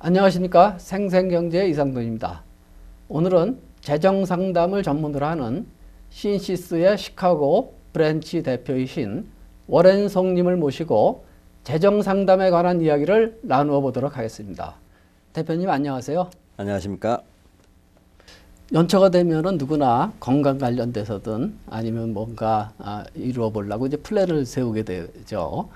안녕하십니까. 생생경제의 이상돈입니다. 오늘은 재정상담을 전문으로 하는 신시스의 시카고 브랜치 대표이신 워렌 송님을 모시고 재정상담에 관한 이야기를 나누어 보도록 하겠습니다. 대표님 안녕하세요. 안녕하십니까. 연초가 되면은 누구나 건강 관련돼서든 아니면 뭔가 이루어 보려고 이제 플랜을 세우게 되죠.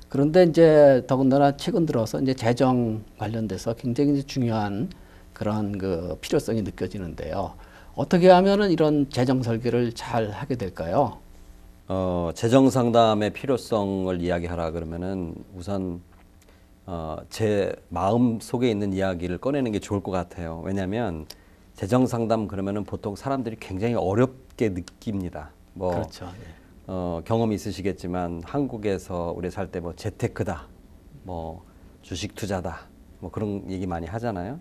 그런데 이제 더군다나 최근 들어서 이제 재정 관련돼서 굉장히 이제 중요한 그런 그 필요성이 느껴지는데요. 어떻게 하면은 이런 재정 설계를 잘 하게 될까요? 재정 상담의 필요성을 이야기하라 그러면은 우선 제 마음 속에 있는 이야기를 꺼내는 게 좋을 것 같아요. 왜냐하면 재정 상담 그러면은 보통 사람들이 굉장히 어렵게 느낍니다. 그렇죠. 경험이 있으시겠지만 한국에서 우리 살 때 뭐 재테크다, 뭐 주식 투자다, 뭐 그런 얘기 많이 하잖아요.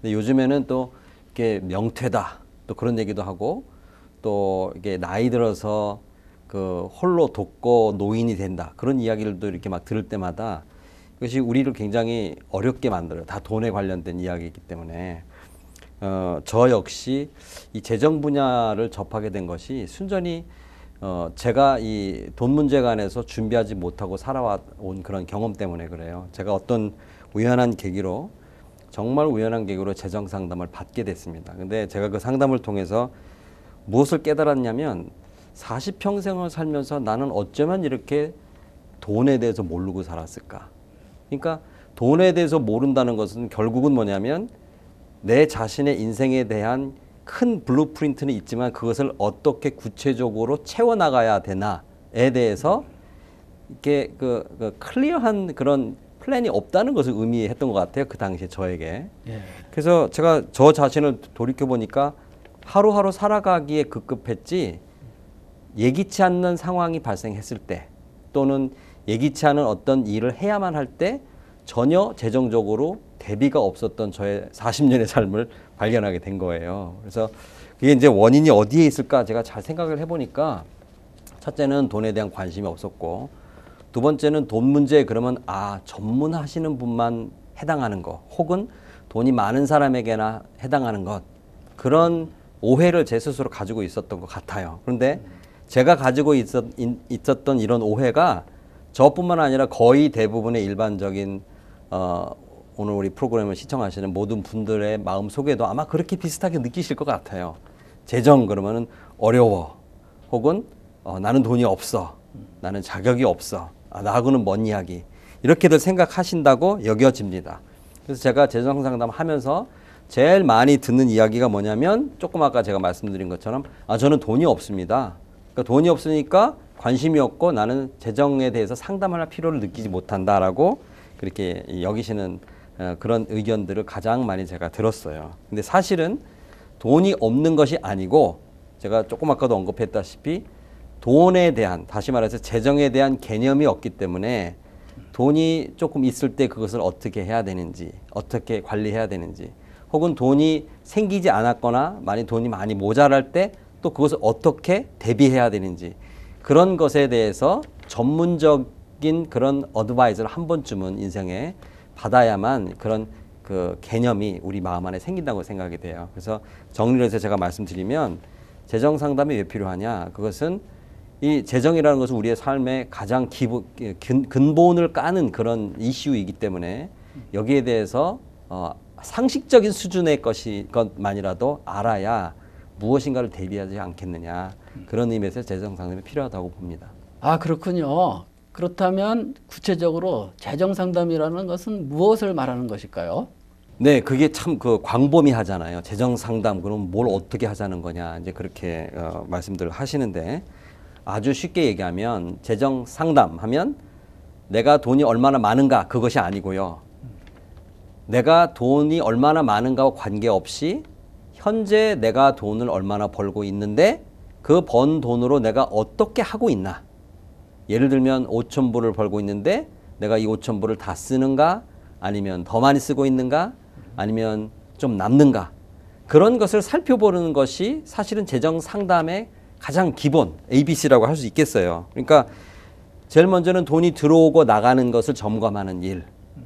근데 요즘에는 또 이게 명퇴다, 또 그런 얘기도 하고, 또 이게 나이 들어서 그 홀로 돕고 노인이 된다, 그런 이야기를 또 이렇게 막 들을 때마다 이것이 우리를 굉장히 어렵게 만들어요. 다 돈에 관련된 이야기이기 때문에. 저 역시 이 재정 분야를 접하게 된 것이 순전히 제가 이 돈 문제에 관해서 준비하지 못하고 살아온 그런 경험 때문에 그래요. 제가 어떤 우연한 계기로, 정말 우연한 계기로 재정 상담을 받게 됐습니다. 근데 제가 그 상담을 통해서 무엇을 깨달았냐면 40평생을 살면서 나는 어쩌면 이렇게 돈에 대해서 모르고 살았을까. 그러니까 돈에 대해서 모른다는 것은 결국은 뭐냐면 내 자신의 인생에 대한 큰 블루프린트는 있지만 그것을 어떻게 구체적으로 채워나가야 되나에 대해서 이렇게 그 클리어한 그런 플랜이 없다는 것을 의미했던 것 같아요. 그 당시에 저에게. 그래서 제가 저 자신을 돌이켜보니까 하루하루 살아가기에 급급했지, 예기치 않는 상황이 발생했을 때 또는 예기치 않은 어떤 일을 해야만 할 때 전혀 재정적으로 대비가 없었던 저의 40년의 삶을 발견하게 된 거예요. 그래서 그게 이제 원인이 어디에 있을까 제가 잘 생각을 해보니까, 첫째는 돈에 대한 관심이 없었고, 두 번째는 돈 문제에 그러면 전문하시는 분만 해당하는 것, 혹은 돈이 많은 사람에게나 해당하는 것, 그런 오해를 제 스스로 가지고 있었던 것 같아요. 그런데 제가 가지고 있었던 이런 오해가 저뿐만 아니라 거의 대부분의 일반적인 오늘 우리 프로그램을 시청하시는 모든 분들의 마음 속에도 아마 그렇게 비슷하게 느끼실 것 같아요. 재정 그러면은 어려워, 혹은 나는 돈이 없어, 나는 자격이 없어, 나하고는 먼 이야기, 이렇게들 생각하신다고 여겨집니다. 그래서 제가 재정 상담하면서 제일 많이 듣는 이야기가 뭐냐면, 조금 아까 제가 말씀드린 것처럼 저는 돈이 없습니다. 그러니까 돈이 없으니까 관심이 없고 나는 재정에 대해서 상담할 필요를 느끼지 못한다라고 그렇게 여기시는 그런 의견들을 가장 많이 제가 들었어요. 근데 사실은 돈이 없는 것이 아니고, 제가 조금 아까도 언급했다시피 돈에 대한, 다시 말해서 재정에 대한 개념이 없기 때문에 돈이 조금 있을 때 그것을 어떻게 해야 되는지, 어떻게 관리해야 되는지, 혹은 돈이 생기지 않았거나 돈이 많이 모자랄 때 또 그것을 어떻게 대비해야 되는지, 그런 것에 대해서 전문적인 그런 어드바이저를 한 번쯤은 인생에 받아야만 그런 그 개념이 우리 마음 안에 생긴다고 생각이 돼요. 그래서 정리를 해서 제가 말씀드리면, 재정 상담이 왜 필요하냐? 그것은 이 재정이라는 것은 우리의 삶의 가장 근본을 까는 그런 이슈이기 때문에 여기에 대해서 상식적인 수준의 것만이라도 알아야 무엇인가를 대비하지 않겠느냐, 그런 의미에서 재정 상담이 필요하다고 봅니다. 그렇군요. 그렇다면 구체적으로 재정 상담이라는 것은 무엇을 말하는 것일까요? 네, 그게 참 광범위하잖아요. 재정 상담, 그럼 뭘 어떻게 하자는 거냐, 이제 그렇게 말씀들을 하시는데, 아주 쉽게 얘기하면 재정 상담하면 내가 돈이 얼마나 많은가, 그것이 아니고요. 내가 돈이 얼마나 많은가와 관계없이 현재 내가 돈을 얼마나 벌고 있는데 그 번 돈으로 내가 어떻게 하고 있나. 예를 들면 5,000불을 벌고 있는데 내가 이 5,000불을 다 쓰는가, 아니면 더 많이 쓰고 있는가, 아니면 좀 남는가, 그런 것을 살펴보는 것이 사실은 재정 상담의 가장 기본 ABC라고 할 수 있겠어요. 그러니까 제일 먼저는 돈이 들어오고 나가는 것을 점검하는 일,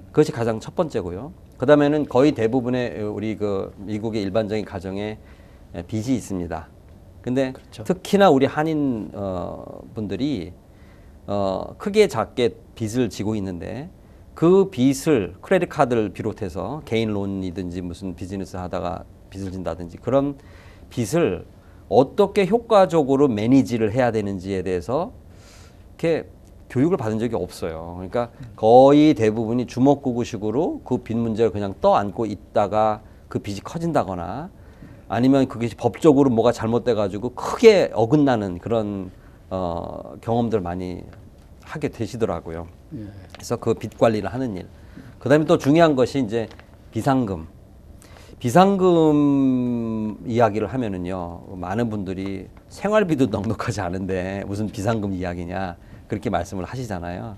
그것이 가장 첫 번째고요. 그다음에는 거의 대부분의 우리 그 미국의 일반적인 가정에 빚이 있습니다. 근데 그렇죠. 특히나 우리 한인 분들이 크게 작게 빚을 지고 있는데 그 빚을 크레딧 카드를 비롯해서 개인 론이든지 무슨 비즈니스 하다가 빚을 진다든지 그런 빚을 어떻게 효과적으로 매니지를 해야 되는지에 대해서 이렇게 교육을 받은 적이 없어요. 그러니까 거의 대부분이 주먹구구식으로 그 빚 문제를 그냥 떠안고 있다가 그 빚이 커진다거나 아니면 그게 법적으로 뭐가 잘못돼 가지고 크게 어긋나는 그런 경험들 많이 하게 되시더라고요. 그래서 그 빚 관리를 하는 일. 그다음에 또 중요한 것이 이제 비상금. 비상금 이야기를 하면은요, 많은 분들이 생활비도 넉넉하지 않은데 무슨 비상금 이야기냐 그렇게 말씀을 하시잖아요.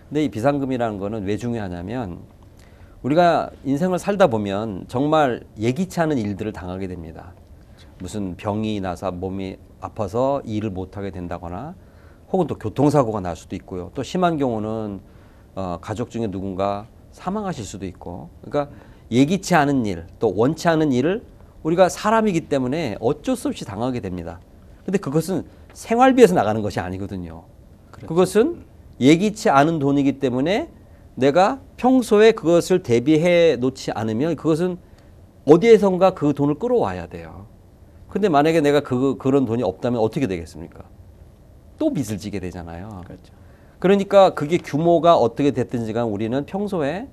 근데 이 비상금이라는 거는 왜 중요하냐면 우리가 인생을 살다 보면 정말 예기치 않은 일들을 당하게 됩니다. 무슨 병이 나서 몸이 아파서 일을 못하게 된다거나 혹은 또 교통사고가 날 수도 있고요. 또 심한 경우는 가족 중에 누군가 사망하실 수도 있고. 그러니까 예기치 않은 일, 또 원치 않은 일을 우리가 사람이기 때문에 어쩔 수 없이 당하게 됩니다. 근데 그것은 생활비에서 나가는 것이 아니거든요. 그렇죠. 그것은 예기치 않은 돈이기 때문에 내가 평소에 그것을 대비해 놓지 않으면 그것은 어디에선가 그 돈을 끌어와야 돼요. 근데 만약에 내가 그런 돈이 없다면 어떻게 되겠습니까? 또 빚을 지게 되잖아요. 그렇죠. 그러니까 그게 규모가 어떻게 됐든지 간 우리는 평소에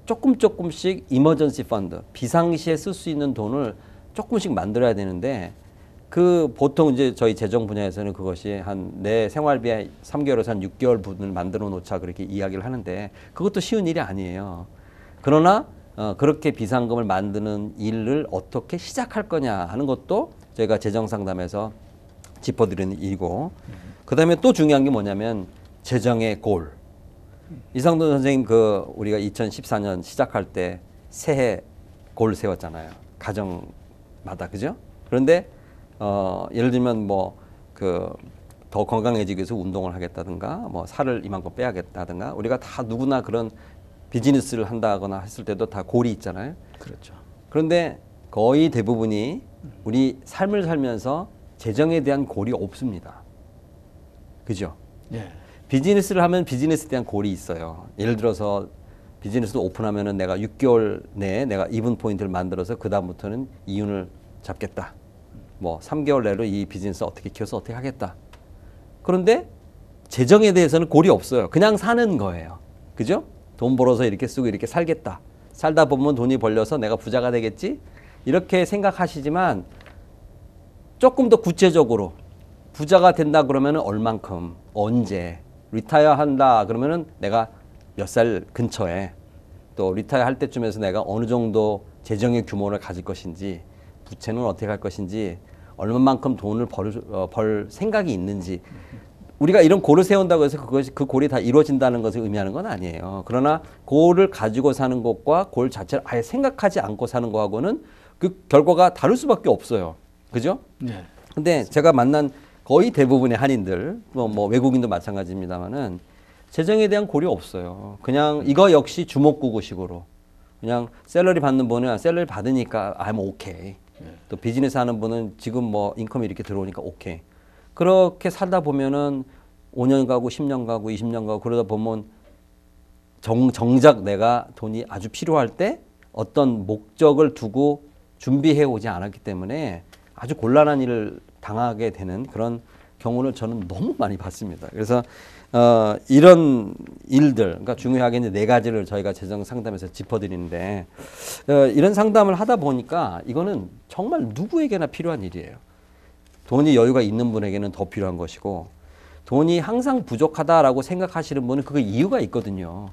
조금씩 이머전시 펀드, 비상시에 쓸 수 있는 돈을 조금씩 만들어야 되는데 그 보통 이제 저희 재정 분야에서는 그것이 한 내 생활비의 3개월에서 한 6개월 분을 만들어 놓자 그렇게 이야기를 하는데 그것도 쉬운 일이 아니에요. 그러나 그렇게 비상금을 만드는 일을 어떻게 시작할 거냐 하는 것도 저희가 재정 상담에서 짚어드리는 일이고 그다음에 또 중요한 게 뭐냐면 재정의 골. 이상돈 선생님 우리가 2014년 시작할 때 새해 골 세웠잖아요. 가정마다 그죠? 그런데 예를 들면 더 건강해지기 위해서 운동을 하겠다든가 뭐 살을 이만큼 빼야겠다든가 우리가 다 누구나 그런 비즈니스를 한다거나 했을 때도 다 골이 있잖아요. 그렇죠. 그런데 거의 대부분이 우리 삶을 살면서 재정에 대한 골이 없습니다. 그죠? 예. 비즈니스를 하면 비즈니스에 대한 골이 있어요. 예를 들어서 비즈니스를 오픈하면은 내가 6개월 내에 내가 이분 포인트를 만들어서 그다음부터는 이윤을 잡겠다. 뭐 3개월 내로 이 비즈니스 어떻게 키워서 어떻게 하겠다. 그런데 재정에 대해서는 골이 없어요. 그냥 사는 거예요. 그죠? 돈 벌어서 이렇게 쓰고 이렇게 살겠다. 살다 보면 돈이 벌려서 내가 부자가 되겠지? 이렇게 생각하시지만 조금 더 구체적으로 부자가 된다 그러면은 얼만큼, 언제, 리타이어 한다 그러면은 내가 몇 살 근처에 또 리타이어 할 때쯤에서 내가 어느 정도 재정의 규모를 가질 것인지 부채는 어떻게 할 것인지 얼마만큼 돈을 벌 생각이 있는지 우리가 이런 골을 세운다고 해서 그 골이 다 이루어진다는 것을 의미하는 건 아니에요. 그러나 골을 가지고 사는 것과 골 자체를 아예 생각하지 않고 사는 거하고는 그 결과가 다를 수밖에 없어요. 그죠? 네. 근데 제가 만난 거의 대부분의 한인들, 뭐 외국인도 마찬가지입니다만은 재정에 대한 골이 없어요. 그냥 이거 역시 주먹구구식으로 그냥 샐러리 받는 분은 샐러리 받으니까 I'm okay. 또 비즈니스 하는 분은 지금 뭐 인컴이 이렇게 들어오니까 오케이. 그렇게 살다 보면은 5년 가고 10년 가고 20년 가고 그러다 보면 정작 내가 돈이 아주 필요할 때 어떤 목적을 두고 준비해 오지 않았기 때문에 아주 곤란한 일을 당하게 되는 그런 경우를 저는 너무 많이 봤습니다. 그래서 이런 일들, 그러니까 중요하게 이제 4가지를 저희가 재정 상담에서 짚어드리는데 이런 상담을 하다 보니까 이거는 정말 누구에게나 필요한 일이에요. 돈이 여유가 있는 분에게는 더 필요한 것이고 돈이 항상 부족하다라고 생각하시는 분은 그게 이유가 있거든요.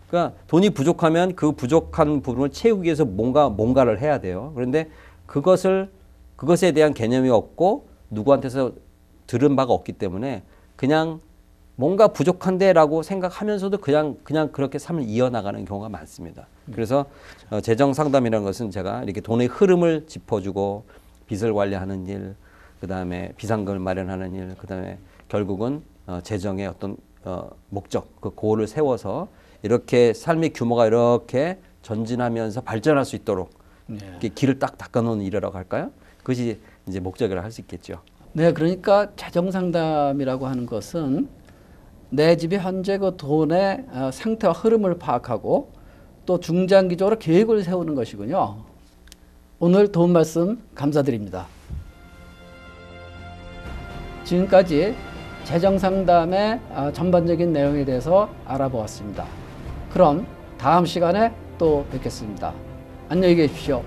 그러니까 돈이 부족하면 그 부족한 부분을 채우기 위해서 뭔가를 해야 돼요. 그런데 그것에 대한 개념이 없고 누구한테서 들은 바가 없기 때문에 그냥 뭔가 부족한데라고 생각하면서도 그냥 그렇게 삶을 이어나가는 경우가 많습니다. 그래서 재정 상담이라는 것은 제가 이렇게 돈의 흐름을 짚어주고 빚을 관리하는 일, 그 다음에 비상금을 마련하는 일, 그 다음에 결국은 재정의 어떤 목적, 그 고를 세워서 이렇게 삶의 규모가 이렇게 전진하면서 발전할 수 있도록 네. 이렇게 길을 딱 닦아놓는 일이라고 할까요? 그것이 이제 목적이라 할 수 있겠죠. 네, 그러니까 재정 상담이라고 하는 것은 내 집의 현재 그 돈의 상태와 흐름을 파악하고 또 중장기적으로 계획을 세우는 것이군요. 오늘 도움 말씀 감사드립니다. 지금까지 재정 상담의 전반적인 내용에 대해서 알아보았습니다. 그럼 다음 시간에 또 뵙겠습니다. 안녕히 계십시오.